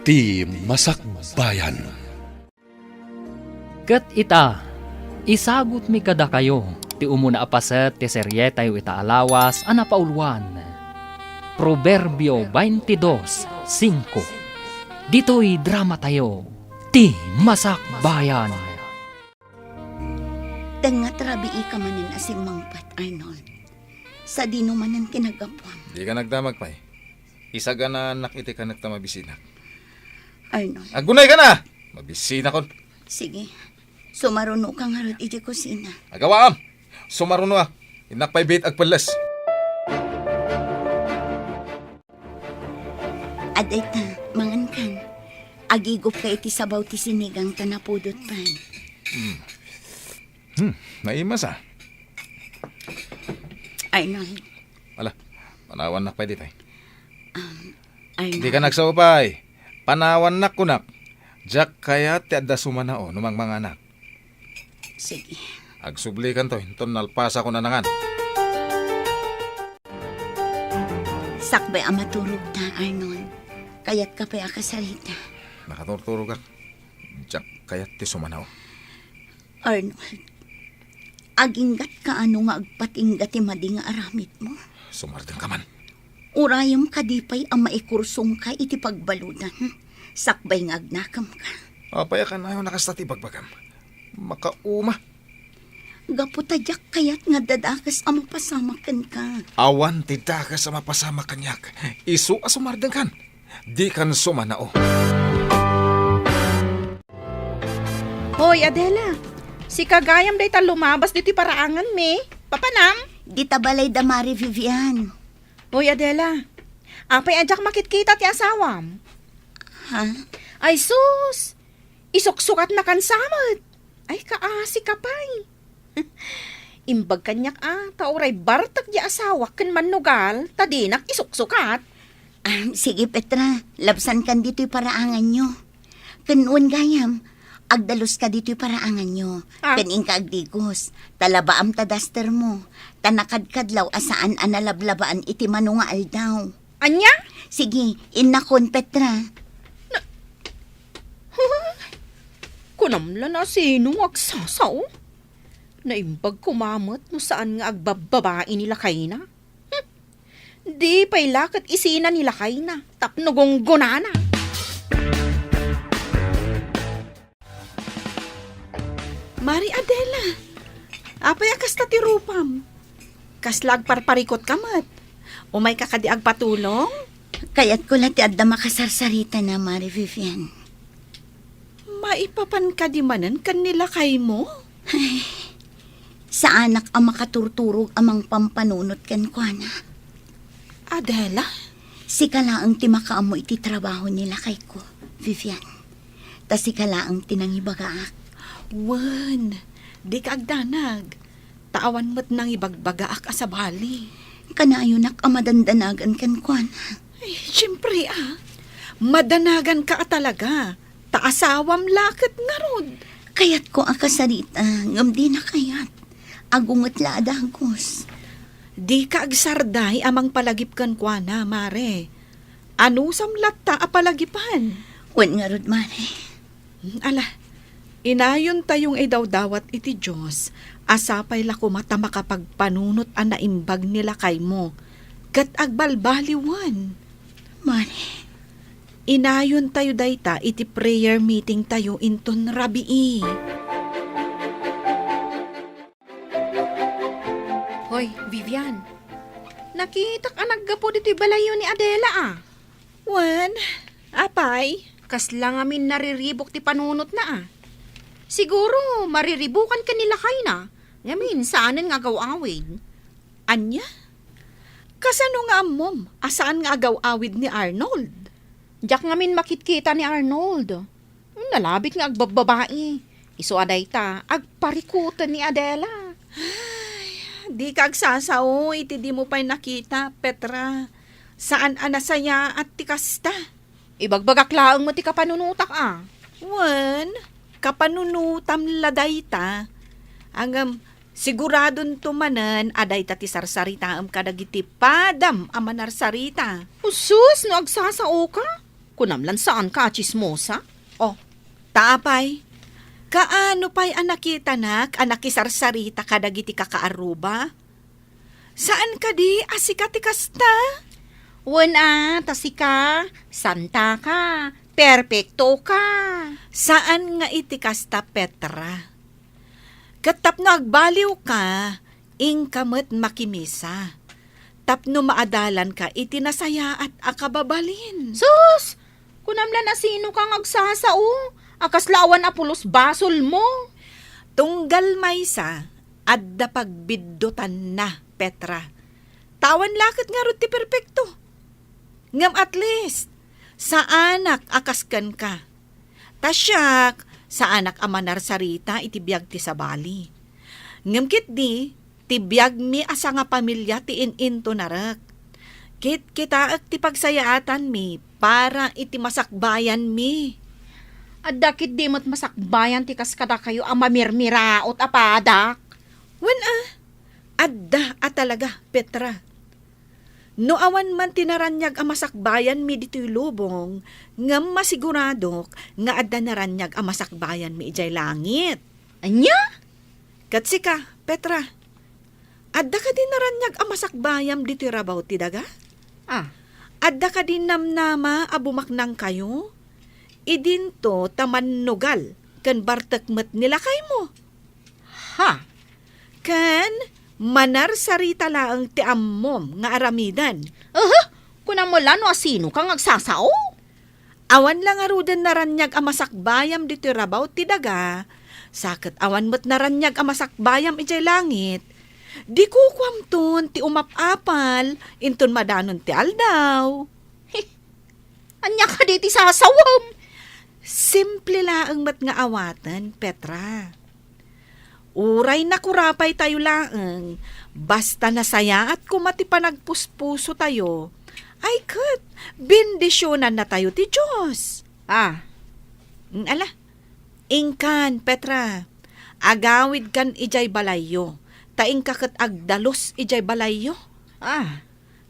Ti Masakbayan. Ket ita, isagot mi kada kayo, ti umuna apaset ti serye tayo ita alawas ana paulwan. Proverbio 22:5. Dito'y drama tayo, ti Masakbayan. Dangat rabii ka manin asim mangpat, Arnold. Sa dino manan kinagapwam. Di ka nagdamag pa eh. Isa ka na anak iti ka nagtamabisina. Arnold, Agunay ka na! Mabisina kon. sige. Sumaruno ka nga rin iti kusina. Agawaam! Sumaruno ah. Inakpay bait agpalas. Aday ta, mangan kan. Agigop ka iti sabaw ti sinigang tanapudot pa. Naimas ah. Arnold, Ala, panawan nak pa dito eh. Arnold. Di ka nagsaupay. Panawan nak kunak. Jack kaya ti adda sumanao numang mga anak. Sige. Agsubli kan to. Inton nalpasa ko na nangan. Sakbay ang maturog ta, Arnold. Kaya't ka pa akasalita. Nakaturturo ka. Jack kaya ti sumanao. Arnold, aginggat ka ano nga agpatinggat ti madi nga aramid mo. Sumardeng ka man. Urayam kadipay ang maikursong ka iti pagbaludan. Sakbay nga agnakam ka. Apaya ka na yung nakastati bagbagam. Makauma. Gaputadyak kayat nga dadakas ang mapasamakan ka. Awan ti ka sa mapasama kanyak. Isu asumardeng kan. Di kan sumanao. Hoy, Adela. Si Kagayam day ta lumabas dito paraangan me. Papanam? Di tabalay damari, Vivian. Hoy, Adela. Apay adyak makitkita ti asawam. Ha? Ay sus! Isuksukat na kansamot. Ay kaasi kapay. Imbag kanyak tauray bartak di asawa ken manugal, tadinak isuksukat. Sige, Petra. Labsan kan dito'y paraangan nyo. Kanuan gayam. Agdalos ka dito'y paraangan nyo. Kaning ka agdigos. Talabaam ta daster mo. Tanakadkadlaw asaan analablabaan iti manungaal daw. Anya? Sige, inakon, Petra. Kunamla na sinong agsasaw. Naimbag kumamot no saan nga agbababae nila kay na. Di pa'y lakat isina nila kay na. Tapnogong gunana. Mari Adela, apay akas ta ti rupam. Kaslag parparikot kamat. Umay kakadiag patulong? Kaya't ko lang ti adda makasarsarita na, Mari Vivian. Maipapan ka di manan kanila kay mo? Sa anak ang makaturturog amang pampanunot kan kwa na. Adela? Si kalaang ti makaamo iti trabaho nila kay ko, Vivian. Ta si kalaang tinangibagaak. Wan, di ka agdanag. Taawan mo't nang ibagbagaak asabali. Kanayunak ang madandanagan kan kwa na. Ay, siyempre madanagan ka talaga. Taasawam lakit nga rod. Kayat ko akasarita, ngam di na kayat. Agungot la adagos. Di ka agsarday amang palagip kan kwa na, mare. Ano samlat ta apalagipan? Wan nga rod, Mari. Ala, inayon tayong idawdawat iti Diyos, asapay la kumata makapagpanunot ang naimbag nila kay mo. Kat agbalbaliwan. Mari, Inayon tayo dayta iti prayer meeting tayo inton rabii. Hoy, Vivian. Nakita ka naggapo dito'y balayo ni Adela Wan, apay? Kasla ngamin nariribok ti panunot na Siguro, mariribukan ka nila kay na. Ngamin, saanan nga agaw-awid? Anya? Kasano nga amom? Asaan nga agaw-awid ni Arnold? Diyak ngamin makitkita ni Arnold. Nalabit nga agbababae. Iso aday ta, agparikutan ni Adela. Di ka agsasaw, iti di mo pa'y nakita, Petra. Saan anasaya at tikasta? Ibagbagaklaang mo ti kapanunutak Wan, kapanunutam laday ta. Angam, siguradon tumanan, aday ta ti sarsarita am kadagiti padam amanarsarita. Usus, no agsasao ka? Kunamlan saan ka, chismosa? Oh, taapay. Kaano pa'y anakita anak isarsarita kadagiti kakaaruba? Saan ka di asika ti kasta? Wana, tasika, santa ka, perpekto ka. Saan nga iti kasta, Petra? Katapno agbaliw ka, ingkamet makimisa. Tapno maadalan ka, iti nasaya at akababalin. Sus! Kunamlan na sino kang agsasao? Akaslawan apulos basol mo. Tunggal maysa, adda pagbiddutan na, Petra. Tawan lakit nga ro ti perpekto. Ngam at least, sa anak akaskan ka. Tasyak, sa anak amanar sarita itibiyag ti sabali. Ngam kit di, tibiyag mi asa nga pamilya ti in-into narak. Kit kita at ti pagsayaatan mi para iti masakbayan mi. Adakit di mo't masakbayan ti kaskada kayo ang mamirmiraot apadak. Adda at talaga, Petra. No awan man tinaranyag ang masakbayan mi dito'y lubong, ngam masiguradok nga adda naranyag ang masakbayan mi ijay langit. Anya? Katsika, Petra, adda ka din naranyag ang masakbayam dito'y rabaw ti daga? Ah, Adda ka din namnama abumaknang kayo? Idinto tamannugal, kan bartakmet nila kay mo. ha? Kan manar sarita laang ti ammom nga aramidan. Kunam mo lang no asino kang agsasao? Awan lang arudan naranyag ang masakbayam dito rabaw ti daga. Sakit awan mo't naranyag ang masakbayam ijay langit. Di ko kwamton ti umapapal, inton madanon ti aldaw. Anya ka di ti sasawam? Simple laang mat nga awatan, Petra. Uray na kurapay tayo laang, basta nasaya at kumati panagpuspuso tayo, ay kat, bendisyonan na tayo ti Diyos. Ah, Ala, ingkan, Petra, agawid kan ijay balayo, taing kakat agdalos ijay balayo.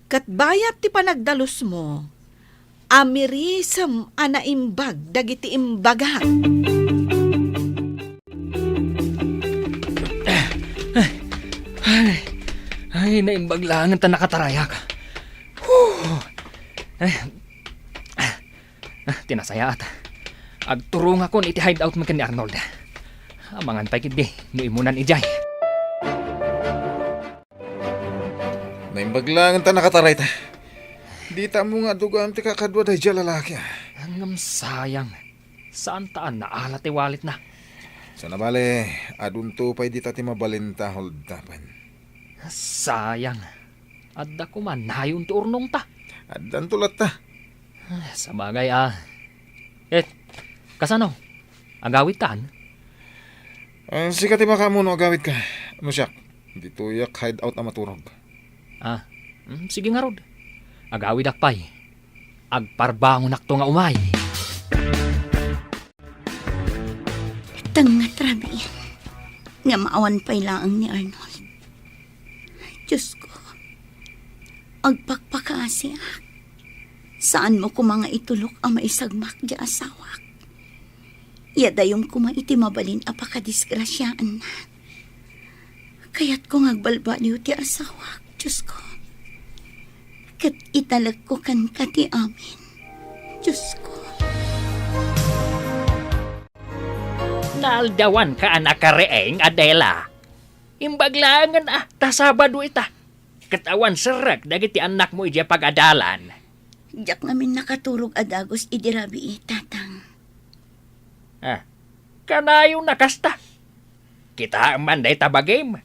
Kat bayat ti panagdalos mo, amirisam anaimbag dagiti imbaga. Ay, naimbag lang ang nakatarayak. Tinasaya at agturong ako iti hideout man ni Arnold. Amangan pa ikid di, nuimunan ijay. Naimbag lang ang nakataray ta. Di ta mo nga dugaan ti kakadwa da dyan lalaki. Hanggang sayang. Saan taan naala ti walit na? Sana bale, adunto pa'y di ta ti mabalinta holdapan. Sayang. Adda ko man nayon ti urnong ta. Adan tulat ta. Sa bagay kasano? Agawit taan? Sika ti makamuno agawid ka. Musyak, dito yak hideout na maturog. Sige nga rod. Agawid akpay. Agparbangon akto nga umay. Tangat rabi. Nga maawan pa'y laang ni Arnold. Diyos ko. Agpakpakasi ak. Saan mo ko mga itulok ang maisagmak di asawak? Yadayom ko maiti mabalin apakadisgrasyaan na. Kaya't ko ngagbalbaliw ti asawak, Diyos ko. Kat italag ko kan kati amin, Diyos ko. Naaldawan ka anak kareeng, Adela. Imbaglangan tasabado ita. Katawan serak dagiti anak mo ija pag-adalan. Diyak ngamin nakaturog adagos idirabi tatang. Kanayo nakasta. Kita manday tabagim.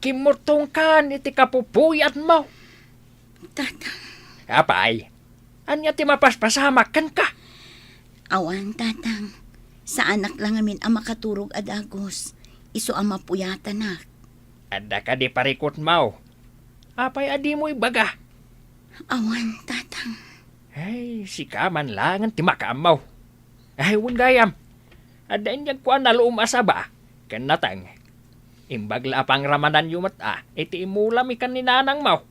Kimurtong kan iti kapupuyat mo. Tatang, Apay, anya ti mapaspasamak kan ka. awan tatang. Sa anak lang amin ang makaturog adagos. Iso ang mapuyatan na. Ada ka di parikot mo. Apay adi mo ibaga. Awan tatang. Ay, si kaman langan ti makaamaw. Ay, gayam. Ada inyag ko naluum asaba. Kanatang. Imbagla pang ramanan yumat iti imulam ikan ni nanang mo.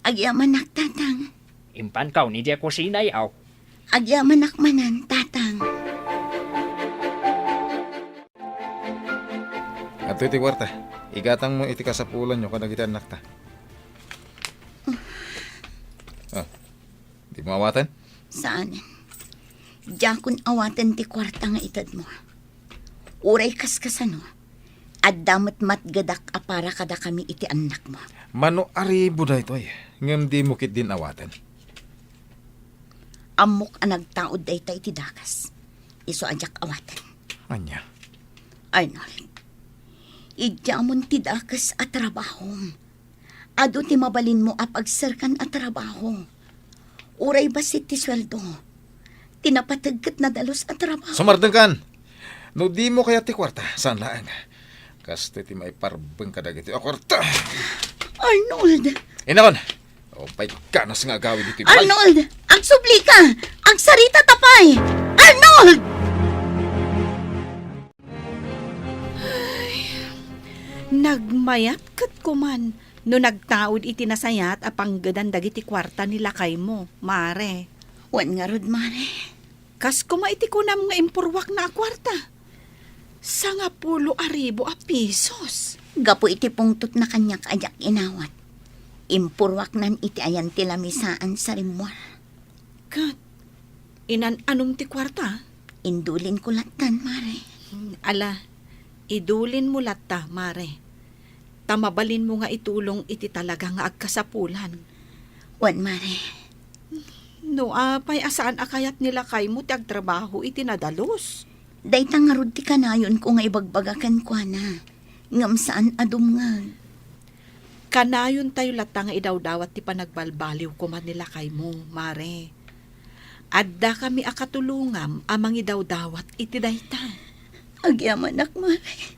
Agyaman nak tatang. Impan kaw ni Diya kusina yaw. Agyaman akmanan, tatang. At iti kwarta, igatang mo iti kasapulan nyo kada kita anak ta. Oh, di mo awatan? Saan? Diyan kun awatan ti kwarta nga itad mo. Uray kaskasano. At damat matgadak apara kada kami iti anak mo. Mano aribo da ito ay. Ngam di mo kit din awatan. Amok ang nagtaod day tayo iti dakas. Iso ajak awatan. Anya? Arnold, idyamon ti dakas at trabahom. Ado ti mabalin mo apagsarkan at trabaho. Uray basit ti sweldo. Tinapatagkat na dalos at trabaho. Sumardeng kan! No di mo kaya ti kwarta, saan laang? Kasto ti may parbeng kadagiti o kwarta. Arnold! Inakon! O pa'y kanas nga gawin dito. Ay! Arnold! Ang subli ka! Ang sarita tapay! Arnold! Nagmayat kat kuman no nagtaod iti nasayat apang gadan dagiti kwarta nila kay mo, mare. Wan nga rod, mare. Kas kuma iti kunam nga impurwak na kwarta. Sanga 10,000 pesos. Gapo iti pungtot na kanyak ajak inawat. Impurwak nan iti ayan ti lamisaan sa rimwar. Kat, anong ti kwarta? Indulin ko latan, mare. Ala, idulin mo latta, mare. Tamabalin mo nga itulong iti talaga nga agkasapulan. Wan, mare. No, apay asaan akayat nila kay mo ti agtrabaho iti nadalos. Daytang nga rod ti kanayon ko nga ibagbagakan kwa na. Ngam saan adumngag. Kanayon tayo latta nga idawdawat ti panagbalbaliw kuman nila kay mo, mare. Adda kami akatulungam amang idawdawat iti dayta. Agyamanak, mare.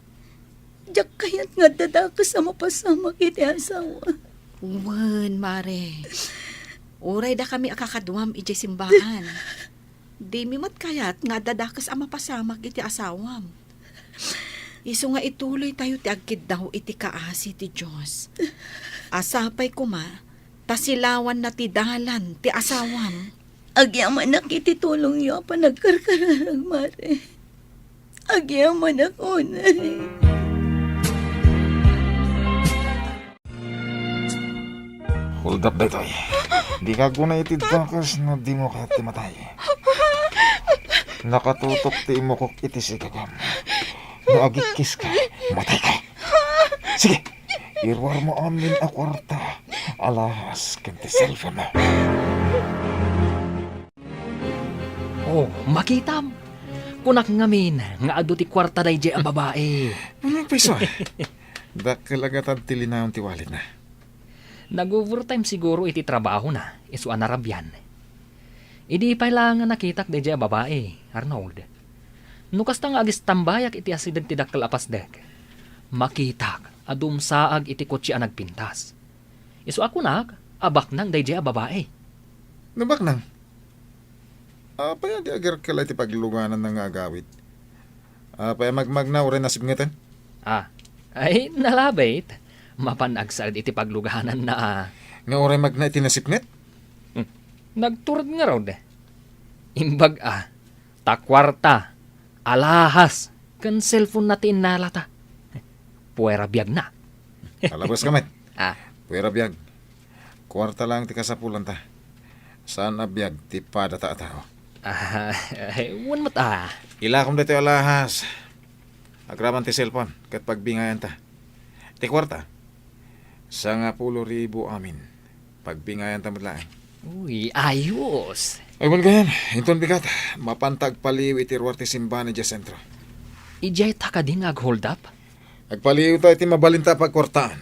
Diyak kayat nga dadakas sa mapasamak iti asawa. Wen, mare. Uray da kami akakaduam iti simbahan. Di mi mat kayat nga dadakas ang mapasamak iti asawam. Iso nga ituloy tayo ti agkid daw iti kaasi ti Diyos. Asapay kuma, tasilawan na ti dalan ti asawam. Agyamanak iti tulong niyo pa nagkarkararag, mare. Agyamanak unay. Hold up da ito ay. Di ka guna iti dakas na di mo kaya ti matay. Nakatutok ti mo kok iti sigagam. No agikis ka, matay ka. Sige, irwar mo amin a kwarta. Alahas kanti cellphone mo. Oh, makitam. Kunak ngamin, nga ado ti kwarta day Diya a babae. Anong piso ay? Dakalagatan ti linawang ti wallet na. Nag-overtime siguro iti trabaho na, iso anarabyan. Idi pa lang nga nakitak day Diya a babae, Arnold. Nukas ta nga agis tambayak iti asideg ti dakkel apasdek. Makitak, adumsaag iti kotse a nagpintas. Iso ako nak, abak nang day Diya a babae. Nabak nang? Apaya di agar kala ti pagluganan ng agawit. Apaya magmag na ure nasib ngatan? Ay, nalabait. Mapanagsad iti pagluganan na Nga ure mag na itinasipnget? nagturad nga raw de. Imbag takwarta, alahas, kan cellphone natin nalata. Puwera biyag na. Alabas kamet. Ah, Pwera biyag. Kwarta lang ti kasapulan ta. Saan na biyag ti padata tao? wan mat Ilakom dito alahas. Agraman ti cellphone kat pagbingayan ta. Ti kwarta. 10,000 amin. Pagbingayan ta madlaan. Uy, ayos. Ay man ganyan. Hinton bigat. Mapantag paliw iti ruwar ti simbahan ni sentro. Ijay taka din ag-hold up? Agpaliw ta iti mabalinta pagkwartaan.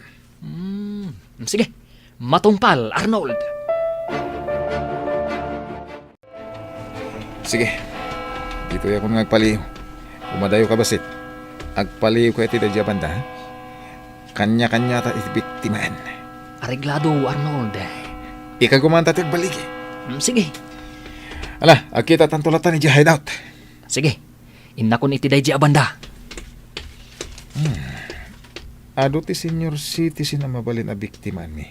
Sige, matumpal, Arnold. Sige. Dito ako nga agpaliw. Umadayo ka basit. Agpaliw ko iti dadya banda. Ha? Kanya-kanya ta iti biktimaan. Areglado, Arnold. Ikagumanta ti agbaligi. Sige, Ala, agkita tantulatan ni hideout. sige. Inakon iti day Diya a banda. Ado ti senior citizen na mabalin a biktima mi.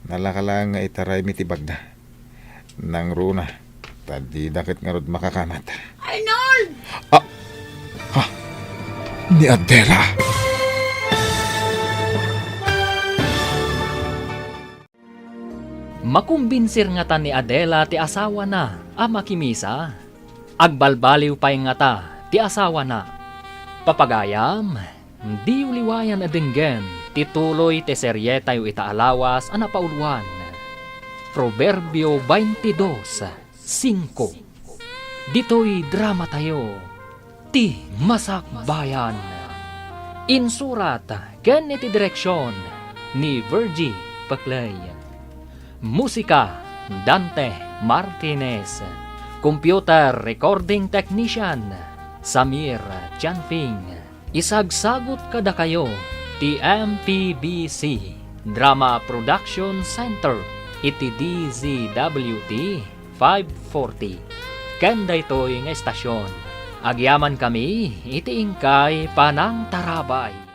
Nalakalang nga itaray mi ti bagda. Nang runa, tadi dakit nga rod makakanat. Arnold! Ni Adela! Makumbinsir nga ta ni Adela ti asawa na, makimisa. Agbalbaliw pa'y nga ta, ti asawa na. Papagayam, di uliwayan adenggen, tituloy ti serye tayo itaalawas pauluan. Proverbio 22:5. Dito'y drama tayo, ti Masakbayan. Insurat, ken iti direksyon, ni Virgie Paclay. Musika, Dante Martinez. Computer Recording Technician, Samir Chanfing. Isagsagot kada kayo, ti MPBC Drama Production Center, iti DZWT 540. Kanda ito'y nga estasyon. Agyaman kami, iti ingkay panang tarabay.